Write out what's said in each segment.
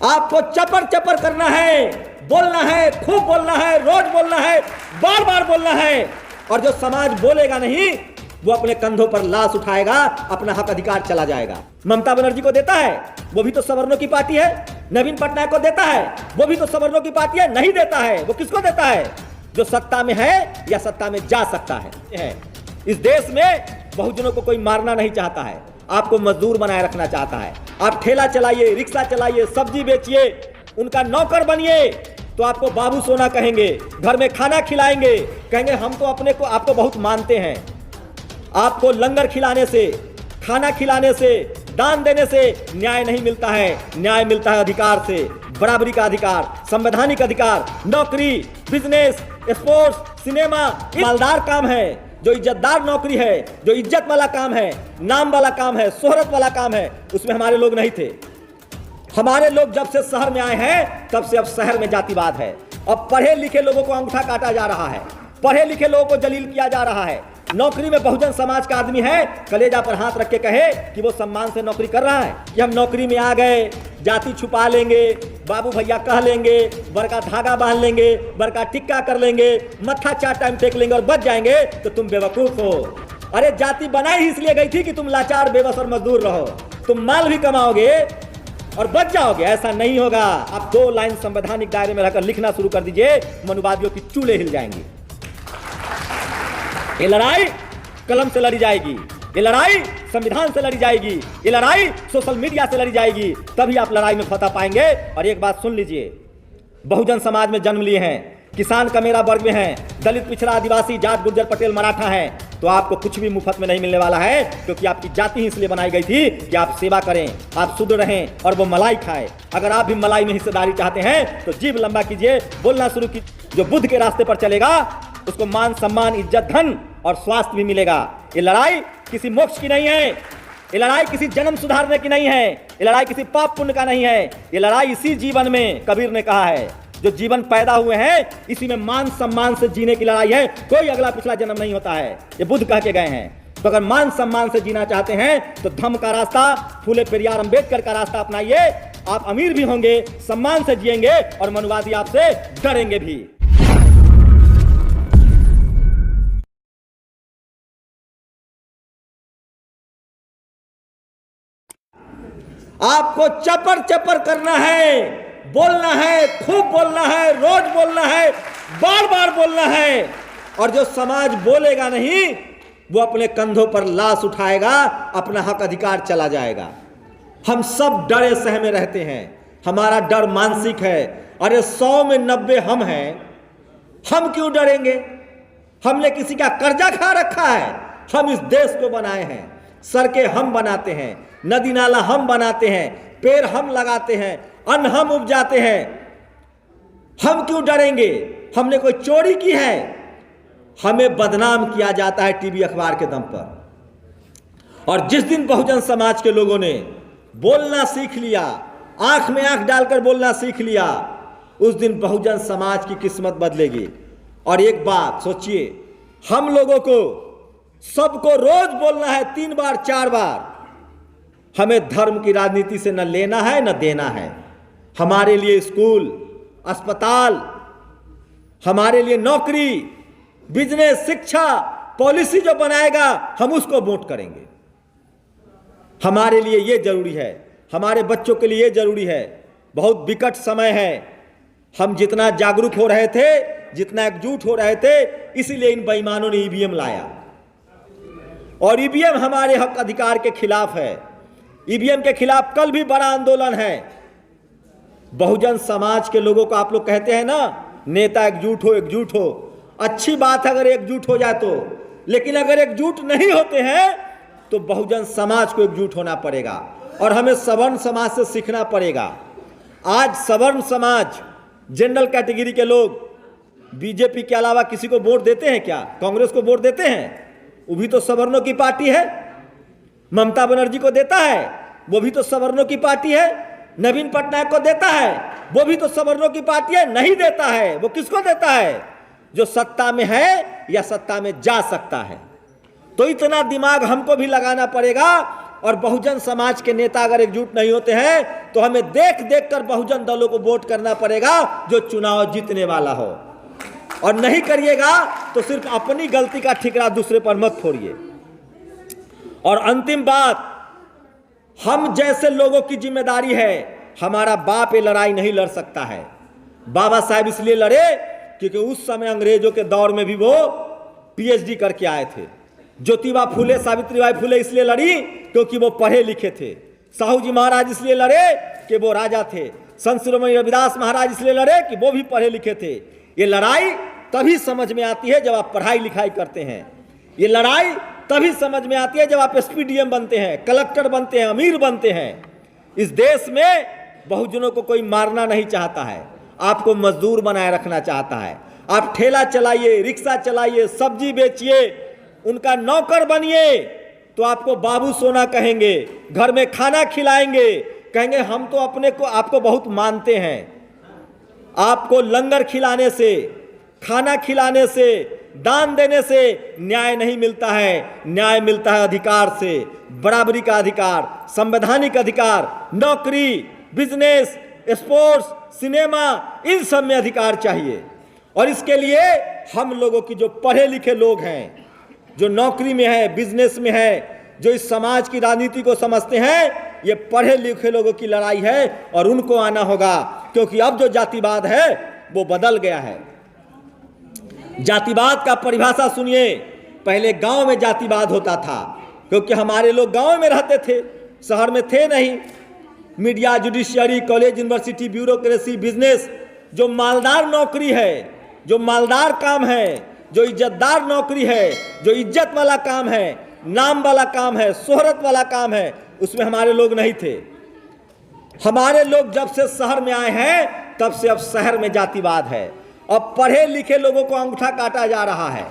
आपको चपर चपर करना है, बोलना है, खूब बोलना है, रोज बोलना है, बार बार बोलना है। और जो समाज बोलेगा नहीं वो अपने कंधों पर लाश उठाएगा, अपना हक अधिकार चला जाएगा। ममता बनर्जी को देता है, वो भी तो सवर्णों की पार्टी है। नवीन पटनायक को देता है, वो भी तो सवर्णों की पार्टी है। नहीं देता है, वो किसको देता है? जो सत्ता में है या सत्ता में जा सकता है। इस देश में बहुजनों को कोई मारना नहीं चाहता है, आपको मजदूर बनाए रखना चाहता है। आप ठेला चलाइए, रिक्शा चलाइए, सब्जी बेचिए, उनका नौकर बनिए तो आपको बाबू सोना कहेंगे, घर में खाना खिलाएंगे, कहेंगे हम तो अपने को आपको बहुत मानते हैं। आपको लंगर खिलाने से, खाना खिलाने से, दान देने से न्याय नहीं मिलता है। न्याय मिलता है अधिकार से, बराबरी का अधिकार, संवैधानिक अधिकार, नौकरी, बिजनेस, स्पोर्ट्स, सिनेमा। मालदार काम है, जो इज्जतदार नौकरी है, जो इज्जत वाला काम है, नाम वाला काम है, शोहरत वाला काम है, उसमें हमारे लोग नहीं थे। हमारे लोग जब से शहर में आए हैं तब से अब शहर में जातिवाद है। अब पढ़े लिखे लोगों को अंगूठा काटा जा रहा है, पढ़े लिखे लोगों को जलील किया जा रहा है। नौकरी में बहुजन समाज का आदमी है, कलेजा पर हाथ रख के कहे कि वो सम्मान से नौकरी कर रहा है कि हम नौकरी में आ गए, जाति छुपा लेंगे, बाबू भैया कह लेंगे, बड़का धागा बांध लेंगे, बड़का टिक्का कर लेंगे, मत्था 4 टाइम टेक लेंगे और बच जाएंगे, तो तुम बेवकूफ हो। अरे जाति बनाई ही इसलिए गई थी कि तुम लाचार, बेबस और मजदूर रहो। तुम माल भी कमाओगे और बच जाओगे, ऐसा नहीं होगा। आप 2 लाइन संवैधानिक दायरे में रहकर लिखना शुरू कर दीजिए, मनुवादियों की चूल्हे हिल जाएंगी। ये लड़ाई कलम से लड़ी जाएगी, ये लड़ाई संविधान से लड़ी जाएगी, ये लड़ाई सोशल मीडिया से लड़ी जाएगी, तभी आप लड़ाई में फतह पाएंगे। और एक बात सुन लीजिए, बहुजन समाज में जन्म लिए हैं, किसान का मेरा वर्ग में हैं, दलित, पिछड़ा, आदिवासी, जाट, गुर्जर, पटेल, मराठा हैं, तो आपको कुछ भी मुफ्त में नहीं मिलने वाला है, क्योंकि आपकी जाति ही इसलिए बनाई गई थी कि आप सेवा करें, आप शुद्ध रहें और वो मलाई खाएं। अगर आप भी मलाई में हिस्सेदारी चाहते हैं तो जीभ लंबा कीजिए, बोलना शुरू कीजिए। जो बुद्ध के रास्ते पर चलेगा उसको मान, सम्मान, इज्जत, धन और स्वास्थ्य भी मिलेगा। ये लड़ाई किसी मोक्ष की नहीं है, ये लड़ाई किसी जन्म सुधारने की नहीं है, ये लड़ाई किसी पाप पुण्य का नहीं है। ये लड़ाई इसी जीवन में, कबीर ने कहा है, जो जीवन पैदा हुए हैं इसी में मान सम्मान से जीने की लड़ाई है। कोई अगला पिछला जन्म नहीं होता है, ये बुद्ध कह के गए हैं। तो अगर मान सम्मान से जीना चाहते हैं तो धम्म का रास्ता, फूले पेरियार अंबेडकर का रास्ता अपनाइए। आप अमीर भी होंगे, सम्मान से जिएंगे और मनुवादी आपसे डरेंगे भी। आपको चपर चपर करना है, बोलना है, खूब बोलना है, रोज बोलना है, बार बार बोलना है। और जो समाज बोलेगा नहीं वो अपने कंधों पर लाश उठाएगा, अपना हक अधिकार चला जाएगा। हम सब डरे सहमे रहते हैं, हमारा डर मानसिक है। अरे 100 में 90 हम हैं, हम क्यों डरेंगे? हमने किसी का कर्जा खा रखा है? हम इस देश को बनाए हैं, सड़कें हम बनाते हैं, नदी नाला हम बनाते हैं, पेड़ हम लगाते हैं, अन्न हम उपजाते हैं। हम क्यों डरेंगे? हमने कोई चोरी की है? हमें बदनाम किया जाता है टीवी अखबार के दम पर। और जिस दिन बहुजन समाज के लोगों ने बोलना सीख लिया, आंख में आंख डालकर बोलना सीख लिया, उस दिन बहुजन समाज की किस्मत बदलेगी। और एक बात सोचिए, हम लोगों को सबको रोज बोलना है 3 बार 4 बार। हमें धर्म की राजनीति से न लेना है न देना है। हमारे लिए स्कूल, अस्पताल, हमारे लिए नौकरी, बिजनेस, शिक्षा, पॉलिसी जो बनाएगा हम उसको वोट करेंगे। हमारे लिए ये जरूरी है, हमारे बच्चों के लिए ये जरूरी है। बहुत विकट समय है, हम जितना जागरूक हो रहे थे, जितना एकजुट हो रहे थे, इसीलिए इन बेईमानों ने ईवीएम लाया। और ईवीएम हमारे हक अधिकार के खिलाफ है। ईवीएम के खिलाफ कल भी बड़ा आंदोलन है। बहुजन समाज के लोगों को आप लोग कहते हैं ना, नेता एकजुट हो, एकजुट हो। अच्छी बात है अगर एकजुट हो जाए तो, लेकिन अगर एकजुट नहीं होते हैं तो बहुजन समाज को एकजुट होना पड़ेगा और हमें सवर्ण समाज से सीखना पड़ेगा। आज सवर्ण समाज, जनरल कैटेगरी के लोग बीजेपी के अलावा किसी को वोट देते हैं क्या? कांग्रेस को वोट देते हैं? वो भी तो सवर्णों की पार्टी है। ममता बनर्जी को देता है, वो भी तो सवर्णों की पार्टी है। नवीन पटनायक को देता है, वो भी तो सवर्णों की पार्टी है। नहीं देता है, वो किसको देता है? जो सत्ता में है या सत्ता में जा सकता है। तो इतना दिमाग हमको भी लगाना पड़ेगा और बहुजन समाज के नेता अगर एकजुट नहीं होते हैं तो हमें देख देख कर बहुजन दलों को वोट करना पड़ेगा जो चुनाव जीतने वाला हो, और नहीं करिएगा तो सिर्फ अपनी गलती का ठिकरा दूसरे पर मत फोड़िए। और अंतिम बात, हम जैसे लोगों की जिम्मेदारी है, हमारा बाप ये लड़ाई नहीं लड़ सकता है। बाबा साहब इसलिए लड़े क्योंकि उस समय अंग्रेजों के दौर में भी वो पीएचडी करके आए थे। ज्योतिबा फुले, सावित्रीबाई फुले इसलिए लड़ी क्योंकि वो पढ़े लिखे थे। साहू जी महाराज इसलिए लड़े कि वो राजा थे। संत शिरोमणि रविदास महाराज इसलिए लड़े कि वो भी पढ़े लिखे थे। ये लड़ाई तभी समझ में आती है जब आप पढ़ाई लिखाई करते हैं। ये लड़ाई तभी समझ में आती है जब आप एसपीडीएम बनते हैं, कलेक्टर बनते हैं, अमीर बनते हैं। इस देश में बहुजनों को कोई मारना नहीं चाहता है, आपको मजदूर बनाए रखना चाहता है। आप ठेला चलाइए, रिक्शा चलाइए, सब्जी बेचिए, उनका नौकर बनिए तो आपको बाबू सोना कहेंगे, घर में खाना खिलाएंगे, कहेंगे हम तो अपने को आपको बहुत मानते हैं। आपको लंगर खिलाने से, खाना खिलाने से, दान देने से न्याय नहीं मिलता है। न्याय मिलता है अधिकार से, बराबरी का अधिकार, संवैधानिक अधिकार, नौकरी, बिजनेस, स्पोर्ट्स, सिनेमा, इन सब में अधिकार चाहिए। और इसके लिए हम लोगों की जो पढ़े लिखे लोग हैं, जो नौकरी में है, बिजनेस में है, जो इस समाज की राजनीति को समझते हैं, ये पढ़े लिखे लोगों की लड़ाई है और उनको आना होगा। क्योंकि अब जो जातिवाद है वो बदल गया है। जातिवाद का परिभाषा सुनिए। पहले गांव में जातिवाद होता था क्योंकि हमारे लोग गांव में रहते थे, शहर में थे नहीं। Media, judiciary, college, university, bureaucracy, business, जो मालदार नौकरी है, जो मालदार काम है, जो इज्जतदार नौकरी है, जो इज्जत वाला काम है, नाम वाला काम है, शोहरत वाला काम है, उसमें हमारे लोग नहीं थे। हमारे लोग जब से शहर में आए हैं तब से अब शहर में जातिवाद है। अब पढ़े लिखे लोगों को अंगूठा काटा जा रहा है,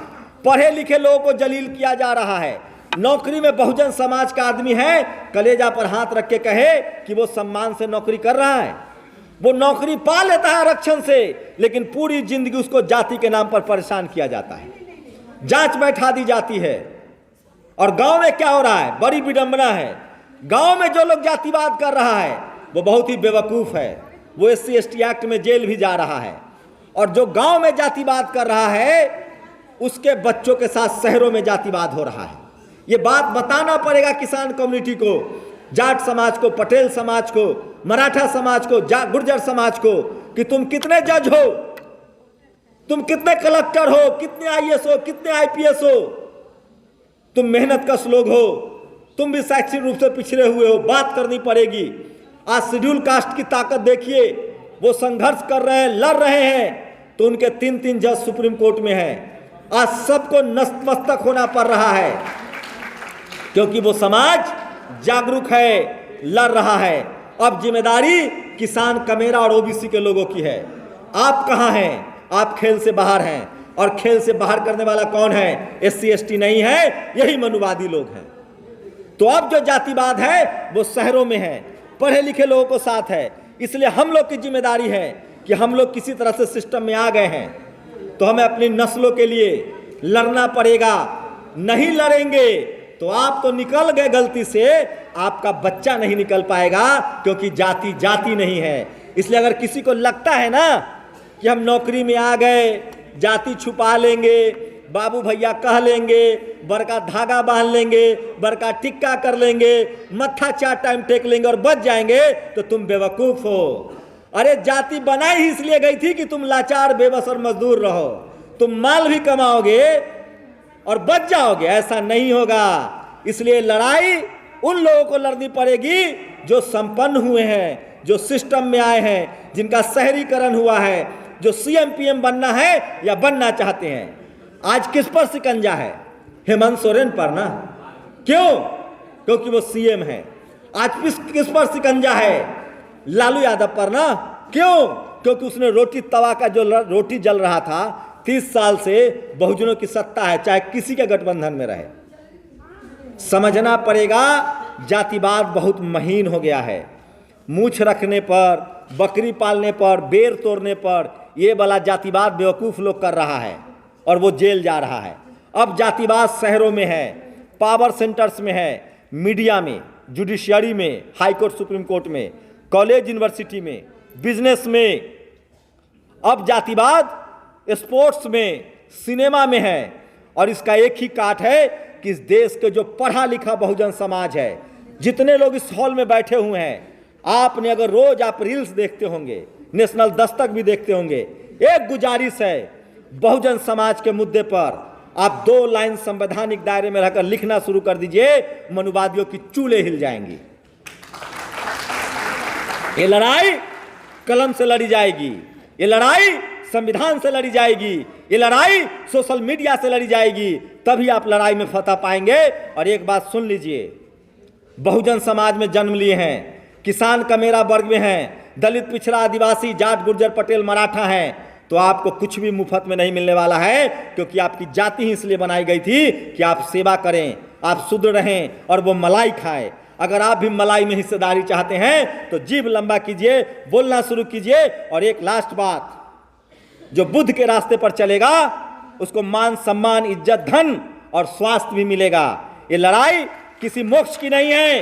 पढ़े लिखे लोगों को जलील किया जा रहा है। नौकरी में बहुजन समाज का आदमी है, कलेजा पर हाथ रख के कहे कि वो सम्मान से नौकरी कर रहा है, वो नौकरी पा लेता है आरक्षण से, लेकिन पूरी जिंदगी उसको जाति के नाम पर परेशान किया जाता है, जांच बैठा दी जाती है। और गांव में क्या हो रहा है, बड़ी विडंबना है। गांव में जो लोग जातिवाद कर रहा है वो बहुत ही बेवकूफ है, वो SC ST एक्ट में जेल भी जा रहा है। और जो गांव में जातिवाद कर रहा है उसके बच्चों के साथ शहरों में जातिवाद हो रहा है। ये बात बताना पड़ेगा किसान कम्युनिटी को, जाट समाज को, पटेल समाज को, मराठा समाज को, गुर्जर समाज को कि तुम कितने जज हो, तुम कितने कलेक्टर हो, कितने IAS हो, कितने IPS हो, तुम मेहनत कश लोग हो, तुम भी शैक्षिक रूप से पिछड़े हुए हो। बात करनी पड़ेगी। आज शेड्यूल कास्ट की ताकत देखिए, वो संघर्ष कर रहे हैं, लड़ रहे हैं, तो उनके 3-3 जज सुप्रीम कोर्ट में हैं। आज सबको नतमस्तक होना पड़ रहा है क्योंकि वो समाज जागरूक है, लड़ रहा है। अब जिम्मेदारी किसान, कमेरा और OBC के लोगों की है। आप कहाँ हैं? आप खेल से बाहर हैं। और खेल से बाहर करने वाला कौन है? SC ST नहीं है, यही मनुवादी लोग हैं। तो अब जो जातिवाद है वो शहरों में है, पढ़े लिखे लोगों को साथ है। इसलिए हम लोग की जिम्मेदारी है कि हम लोग किसी तरह से सिस्टम में आ गए हैं तो हमें अपनी नस्लों के लिए लड़ना पड़ेगा। नहीं लड़ेंगे तो आप तो निकल गए गलती से, आपका बच्चा नहीं निकल पाएगा, क्योंकि जाति जाति नहीं है। इसलिए अगर किसी को लगता है ना कि हम नौकरी में आ गए, जाति छुपा लेंगे, बाबू भैया कह लेंगे, बड़का धागा बांध लेंगे, बड़का टिक्का कर लेंगे, मत्था 4 टाइम टेक लेंगे और बच जाएंगे, तो तुम बेवकूफ हो। अरे जाति बनाई ही इसलिए गई थी कि तुम लाचार, बेबस और मजदूर रहो। तुम माल भी कमाओगे और बच जाओगे, ऐसा नहीं होगा। इसलिए लड़ाई उन लोगों को लड़नी पड़ेगी जो संपन्न हुए हैं, जो सिस्टम में आए हैं, जिनका शहरीकरण हुआ है, जो CM PM बनना है या बनना चाहते हैं। आज किस पर शिकंजा है? हेमंत सोरेन पर ना। क्यों? क्योंकि वो CM है। आज किस पर शिकंजा है? लालू यादव पर ना। क्यों? क्योंकि उसने रोटी तवा का जो रोटी जल रहा था 30 साल से, बहुजनों की सत्ता है, चाहे किसी के गठबंधन में रहे। समझना पड़ेगा जातिवाद बहुत महीन हो गया है। मूछ रखने पर, बकरी पालने पर, बेर तोड़ने पर ये वाला जातिवाद बेवकूफ़ लोग कर रहा है और वो जेल जा रहा है। अब जातिवाद शहरों में है, पावर सेंटर्स में है, मीडिया में। जुडिशियरी में, हाई कोर्ट, सुप्रीम कोर्ट में, कॉलेज, यूनिवर्सिटी में, बिजनेस में, अब जातिवाद स्पोर्ट्स में, सिनेमा में है। और इसका एक ही काट है कि इस देश के जो पढ़ा लिखा बहुजन समाज है, जितने लोग इस हॉल में बैठे हुए हैं, आपने अगर रोज आप रील्स देखते होंगे, नेशनल दस्तक भी देखते होंगे, एक गुजारिश है, बहुजन समाज के मुद्दे पर आप 2 लाइन संवैधानिक दायरे में रहकर लिखना शुरू कर दीजिए, मनुवादियों की चूल्हे हिल जाएंगी। ये लड़ाई कलम से लड़ी जाएगी, ये लड़ाई संविधान से लड़ी जाएगी, ये लड़ाई सोशल मीडिया से लड़ी जाएगी, तभी आप लड़ाई में फतह पाएंगे। और एक बात सुन लीजिए, बहुजन समाज में जन्म लिए हैं, किसान का मेरा वर्ग में हैं, दलित, पिछड़ा, आदिवासी, जाट, गुर्जर, पटेल, मराठा हैं, तो आपको कुछ भी मुफ्त में नहीं मिलने वाला है, क्योंकि आपकी जाति ही इसलिए बनाई गई थी कि आप सेवा करें, आप शुद्ध रहें और वो मलाई खाएं। अगर आप भी मलाई में हिस्सेदारी चाहते हैं तो जीभ लंबा कीजिए, बोलना शुरू कीजिए। और एक लास्ट बात, जो बुद्ध के रास्ते पर चलेगा उसको मान, सम्मान, इज्जत, धन और स्वास्थ्य भी मिलेगा। ये लड़ाई किसी मोक्ष की नहीं है,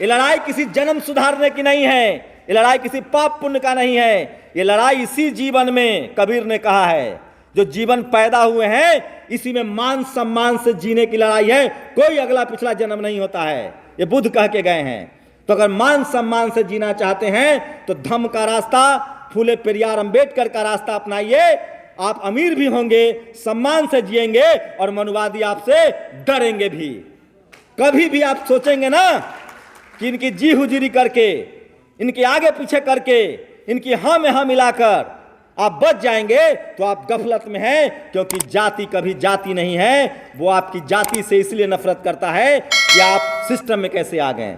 ये लड़ाई किसी जन्म सुधारने की नहीं है, ये लड़ाई किसी पाप पुण्य का नहीं है, ये लड़ाई इसी जीवन में, कबीर ने कहा है, जो जीवन पैदा हुए हैं इसी में मान सम्मान से जीने की लड़ाई है, कोई अगला पिछला जन्म नहीं होता है, ये बुद्ध कह के गए हैं। तो अगर मान सम्मान से जीना चाहते हैं तो धम्म का रास्ता, फूले पेरियार अंबेडकर का रास्ता अपनाइए, आप अमीर भी होंगे, सम्मान से जिएंगे और मनुवादी आपसे डरेंगे भी। कभी भी आप सोचेंगे ना कि इनकी जी हुजूरी करके, इनके आगे पीछे करके, इनकी हाँ में हाँ मिलाकर आप बच जाएंगे, तो आप गफलत में हैं, क्योंकि जाति कभी जाति नहीं है। वो आपकी जाति से इसलिए नफरत करता है कि आप सिस्टम में कैसे आ गए।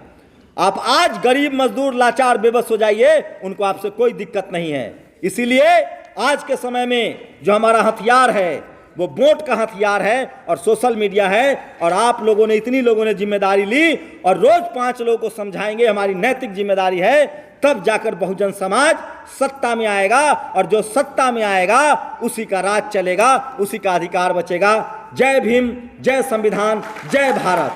आप आज गरीब, मजदूर, लाचार, बेबस हो जाइए, उनको आपसे कोई दिक्कत नहीं है। इसीलिए आज के समय में जो हमारा हथियार है वो वोट का हथियार है और सोशल मीडिया है। और आप लोगों ने, इतनी लोगों ने जिम्मेदारी ली और रोज 5 लोगों को समझाएंगे, हमारी नैतिक जिम्मेदारी है, तब जाकर बहुजन समाज सत्ता में आएगा। और जो सत्ता में आएगा उसी का राज चलेगा, उसी का अधिकार बचेगा। जय भीम, जय संविधान, जय भारत।